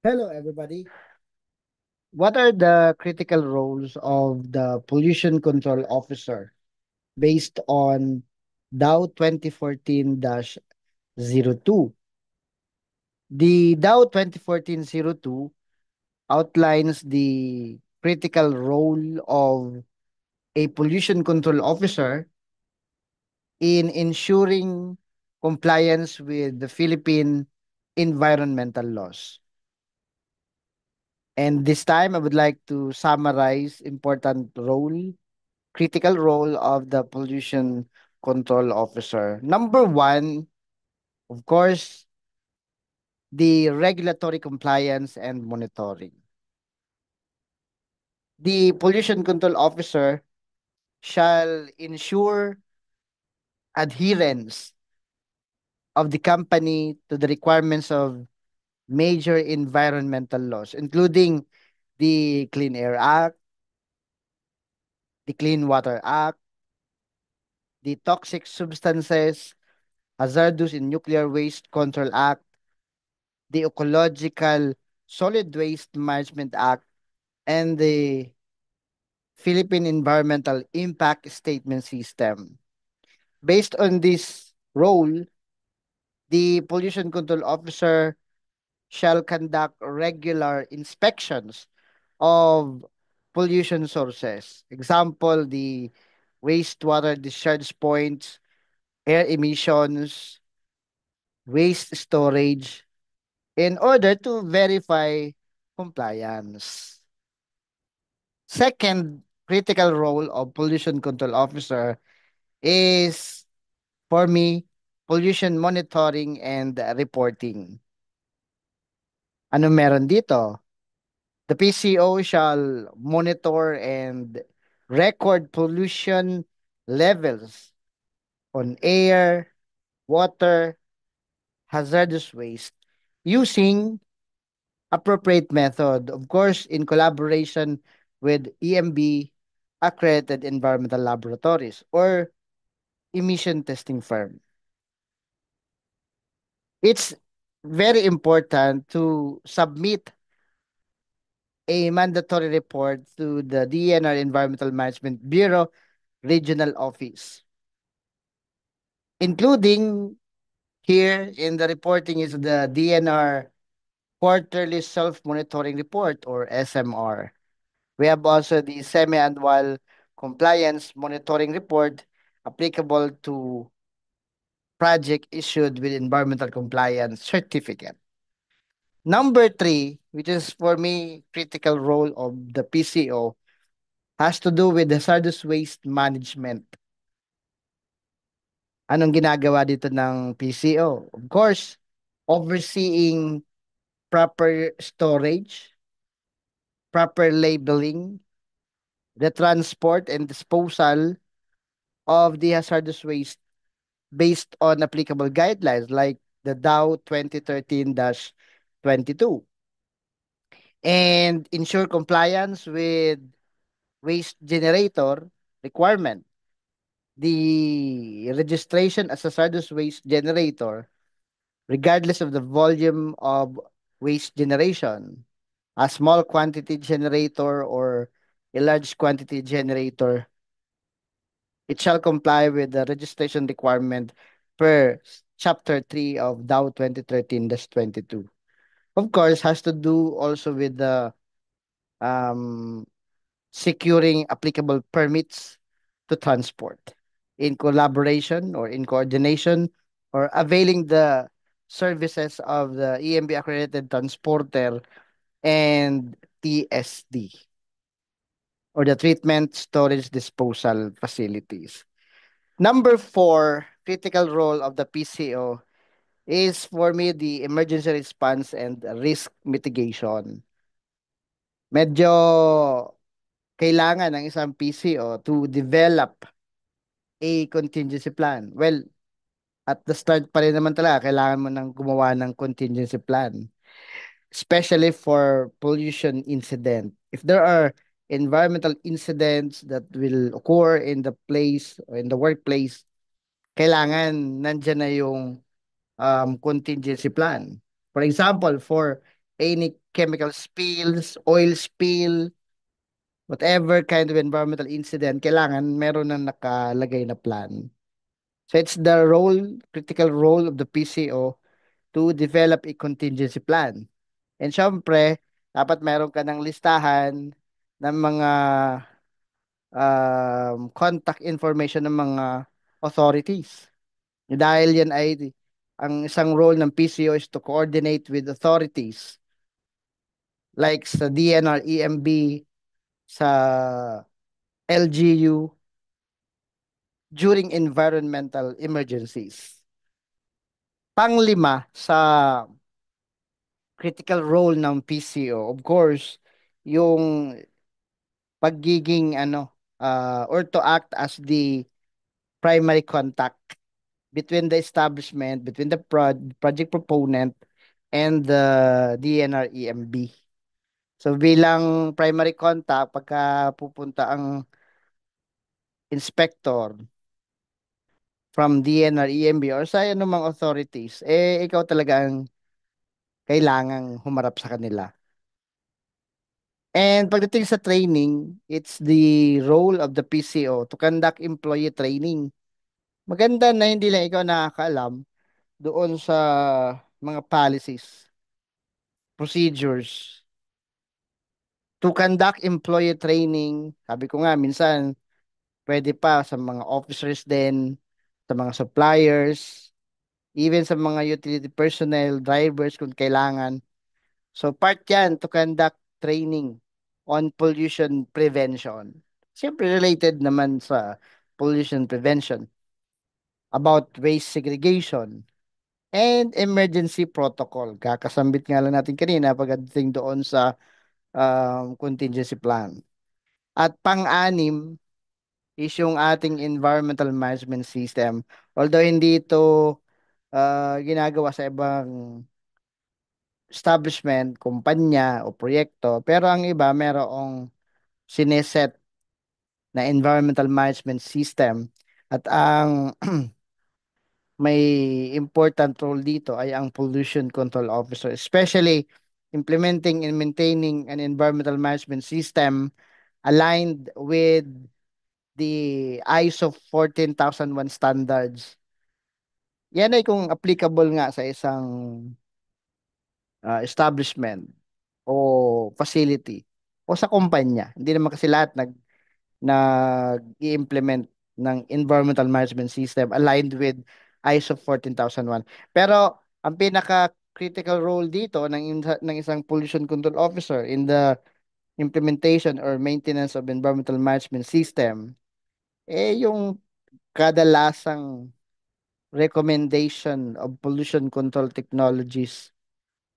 Hello, everybody. What are the critical roles of the pollution control officer based on Dow 2014-02? The Dow 2014-02 outlines the critical role of a pollution control officer in ensuring compliance with the Philippine environmental laws. And this time, I would like to summarize important critical role of the pollution control officer. Number one, of course, the regulatory compliance and monitoring. The pollution control officer shall ensure adherence of the company to the requirements of major environmental laws, including the Clean Air Act, the Clean Water Act, the Toxic Substances Hazardous in Nuclear Waste Control Act, the Ecological Solid Waste Management Act, and the Philippine Environmental Impact Statement System. Based on this role, the Pollution Control Officer shall conduct regular inspections of pollution sources. Example, the wastewater discharge points, air emissions, waste storage, in order to verify compliance. Second critical role of pollution control officer is, for me, pollution monitoring and reporting. Ano meron dito? The PCO shall monitor and record pollution levels on air, water, hazardous waste using appropriate method, of course, in collaboration with EMB accredited environmental laboratories or emission testing firm. It's very important to submit a mandatory report to the DNR Environmental Management Bureau Regional Office, including here in the reporting is the DNR Quarterly Self-Monitoring Report or SMR. We have also the semi-annual compliance monitoring report applicable to project issued with environmental compliance certificate. Number three, which is for me critical role of the PCO, has to do with hazardous waste management. Anong ginagawa dito ng PCO? Of course, overseeing proper storage, proper labeling, the transport and disposal of the hazardous waste based on applicable guidelines like the Dow 2013-22 and ensure compliance with waste generator requirement. The registration as a hazardous waste generator, regardless of the volume of waste generation, a small quantity generator or a large quantity generator, it shall comply with the registration requirement per Chapter 3 of Dow 2013-22. Of course, has to do also with the um, securing applicable permits to transport in collaboration or in coordination or availing the services of the EMB accredited transporter and TSD or the treatment storage disposal facilities. Number four, critical role of the PCO is for me the emergency response and risk mitigation. Medyo kailangan ng isang PCO to develop a contingency plan. Well, at the start pa rin naman talaga, kailangan mo nang gumawa ng contingency plan, especially for pollution incident. If there are environmental incidents that will occur in the place or in the workplace, kailangan nandyan na yung contingency plan. For example, for any chemical spills, oil spill, whatever kind of environmental incident, kailangan meron na nakalagay na plan. So it's the critical role of the PCO to develop a contingency plan. And syempre, dapat meron ka ng listahan ng mga contact information ng mga authorities. Dahil yan ay ang isang role ng PCO is to coordinate with authorities like sa DNR, EMB, sa LGU during environmental emergencies. Panglima sa critical role ng PCO, of course, yung pagiging or to act as the primary contact between the establishment, between the project proponent and the DNR EMB. So bilang primary contact, pagka pupunta ang inspector from DNR, EMB or sa anumang authorities, ikaw talaga ang kailangang humarap sa kanila. And pagdating sa training, it's the role of the PCO to conduct employee training. Maganda na hindi lang ikaw nakakaalam doon sa mga policies, procedures, to conduct employee training. Sabi ko nga, minsan, pwede pa sa mga officers din, sa mga suppliers, even sa mga utility personnel, drivers kung kailangan. So part yan to conduct training on pollution prevention. Siyempre related naman sa pollution prevention about waste segregation and emergency protocol. Kakasambit nga lang natin kanina pagdating doon sa contingency plan. At pang-anim is yung ating environmental management system. Although hindi ito ginagawa sa ibang establishment, kumpanya o proyekto, pero ang iba merong sineset na environmental management system at ang may important role dito ay ang pollution control officer, especially implementing and maintaining an environmental management system aligned with the ISO 14001 standards. Yan ay kung applicable nga sa isang establishment o facility o sa kumpanya. Hindi naman kasi lahat nag-i-implement ng environmental management system aligned with ISO 14001. Pero ang pinaka critical role dito ng isang pollution control officer in the implementation or maintenance of environmental management system yung kadalasang recommendation of pollution control technologies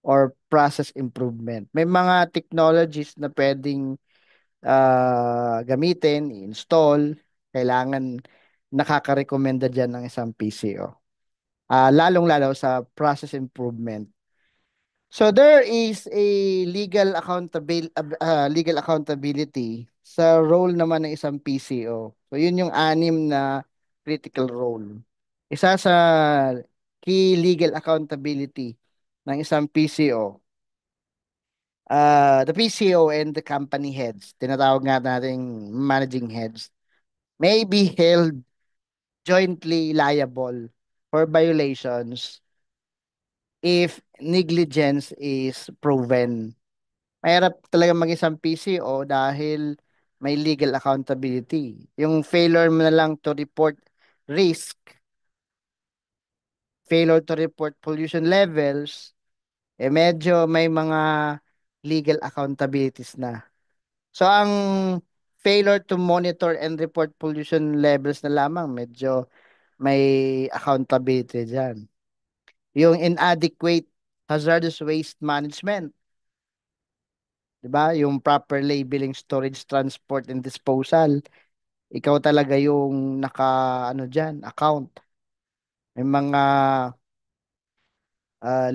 or process improvement. May mga technologies na pwedeng gamitin, i-install, kailangan nakaka-recommenda dyan ng isang PCO. Lalong-lalo sa process improvement. So there is a legal accountability sa role naman ng isang PCO. So yun yung anim na critical role. Isa sa key legal accountability ng isang PCO, the PCO and the company heads, tinatawag nga nating managing heads, may be held jointly liable for violations if negligence is proven. Mahirap talaga mag-isang PCO dahil may legal accountability. Yung failure mo na lang to report risk, failure to report pollution levels, medyo may mga legal accountabilities na. So, ang failure to monitor and report pollution levels na lamang, medyo may accountability dyan. Yung inadequate hazardous waste management, di ba? Yung proper labeling, storage, transport, and disposal. Ikaw talaga yung ano dyan, account. May mga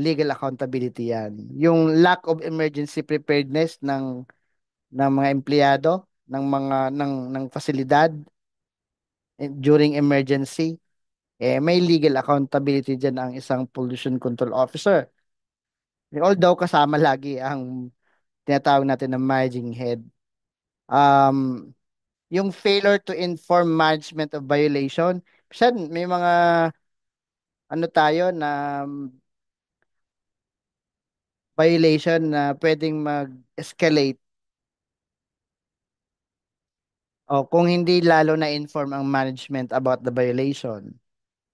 legal accountability yan. Yung lack of emergency preparedness ng mga empleyado, ng fasilidad during emergency, may legal accountability dyan ang isang pollution control officer. Although kasama lagi ang tinatawag natin na managing head. Um, yung failure to inform management of violation, minsan may mga ano tayo na violation na pwedeng mag-escalate o kung hindi lalo na inform ang management about the violation.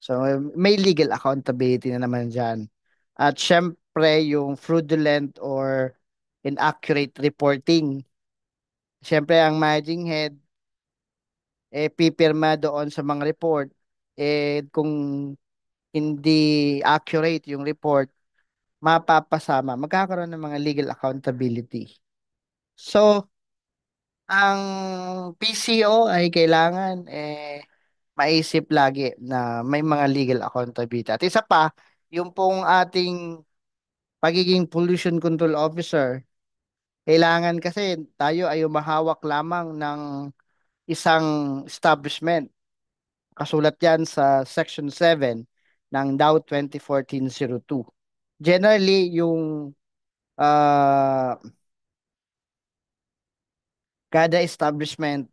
So may legal accountability na naman dyan. At syempre yung fraudulent or inaccurate reporting. Syempre ang managing head pipirma doon sa mga report kung hindi accurate yung report, mapapasama, magkakaroon ng mga legal accountability. So, ang PCO ay kailangan maisip lagi na may mga legal accountability. At isa pa, yung pong ating pagiging pollution control officer, kailangan kasi tayo ay umahawak lamang ng isang establishment. Kasulat yan sa Section 7 ng DAW 2014-02. Generally, yung ah, kada establishment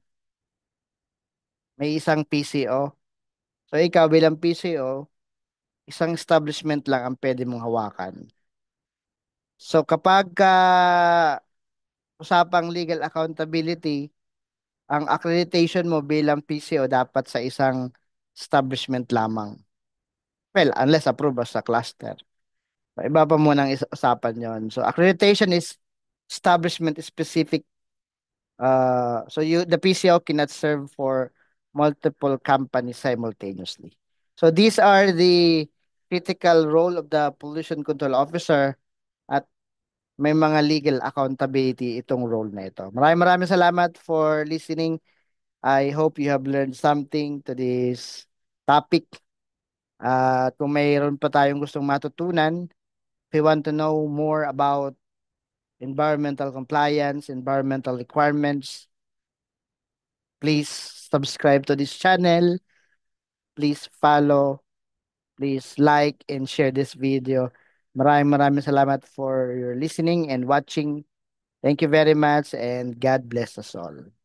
may isang PCO. So ikaw bilang PCO, isang establishment lang ang pwede mong hawakan. So kapag usapang legal accountability, ang accreditation mo bilang PCO dapat sa isang establishment lamang. Well, unless approved as a cluster. Iba pa muna ang usapan yon. So accreditation is establishment specific. So the PCO cannot serve for multiple companies simultaneously. So these are the critical role of the pollution control officer at may mga legal accountability itong role na ito. Maraming maraming salamat for listening. I hope you have learned something to this topic. Kung mayroon pa tayong gustong matutunan, if you want to know more about environmental compliance, environmental requirements, please subscribe to this channel. Please follow, please like and share this video. Maraming maraming salamat for your listening and watching. Thank you very much and God bless us all.